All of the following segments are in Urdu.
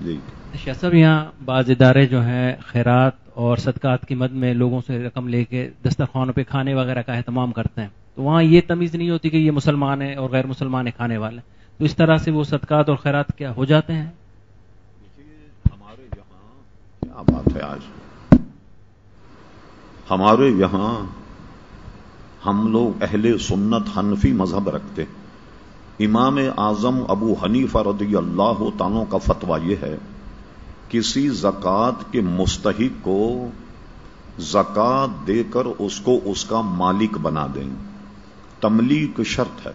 جی شاہ صاحب، یہاں بعض ادارے جو ہیں خیرات اور صدقات کی مد میں لوگوں سے رقم لے کے دسترخوانوں پہ کھانے وغیرہ کا اہتمام کرتے ہیں، تو وہاں یہ تمیز نہیں ہوتی کہ یہ مسلمان ہے اور غیر مسلمان ہے کھانے والے، تو اس طرح سے وہ صدقات اور خیرات کیا ہو جاتے ہیں؟ دیکھیے، ہمارے یہاں کیا بات ہے آج، ہمارے یہاں ہم لوگ اہل سنت حنفی مذہب رکھتے ہیں۔ امام اعظم ابو حنیفہ رضی اللہ تعالیٰ کا فتویٰ یہ ہے، کسی زکوٰۃ کے مستحق کو زکوٰۃ دے کر اس کو اس کا مالک بنا دیں۔ تملیک شرط ہے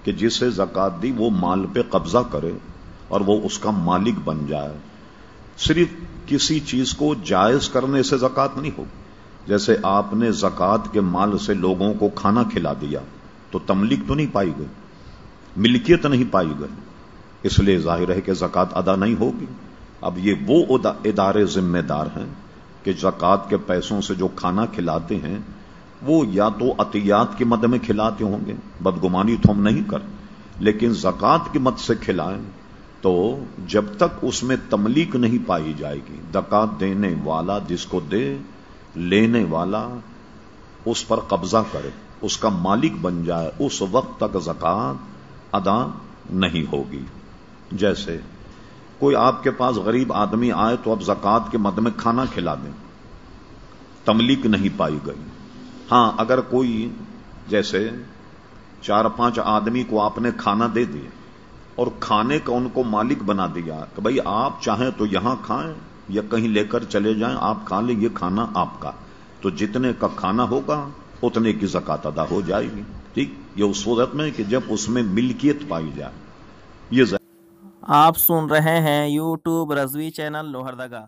کہ جسے زکوٰۃ دی وہ مال پہ قبضہ کرے اور وہ اس کا مالک بن جائے۔ صرف کسی چیز کو جائز کرنے سے زکوٰۃ نہیں ہوگی۔ جیسے آپ نے زکوٰۃ کے مال سے لوگوں کو کھانا کھلا دیا تو تملیک تو نہیں پائی گئی، ملکیت نہیں پائی گئی، اس لیے ظاہر ہے کہ زکوٰۃ ادا نہیں ہوگی۔ اب یہ وہ ادارے ذمہ دار ہیں کہ زکوٰۃ کے پیسوں سے جو کھانا کھلاتے ہیں وہ یا تو عطیات کی مد میں کھلاتے ہوں گے، بدگمانی تو ہم نہیں کر، لیکن زکوٰۃ کی مد سے کھلائیں تو جب تک اس میں تملیک نہیں پائی جائے گی، زکوٰۃ دینے والا جس کو دے، لینے والا اس پر قبضہ کرے، اس کا مالک بن جائے، اس وقت تک زکوٰۃ ادا نہیں ہوگی۔ جیسے کوئی آپ کے پاس غریب آدمی آئے تو اب زکوٰۃ کے مد میں کھانا کھلا دیں، تملیک نہیں پائی گئی۔ ہاں، اگر کوئی جیسے 4-5 آدمی کو آپ نے کھانا دے دیا اور کھانے کا ان کو مالک بنا دیا کہ بھئی آپ چاہیں تو یہاں کھائیں یا کہیں لے کر چلے جائیں، آپ کھا لیں، یہ کھانا آپ کا، تو جتنے کا کھانا ہوگا اتنے کی زکوٰۃ ادا ہو جائے گی۔ ٹھیک، یہ اس صورت میں کہ جب اس میں ملکیت پائی جائے۔ یہ آپ سن رہے ہیں یوٹیوب رضوی چینل لوہردگا۔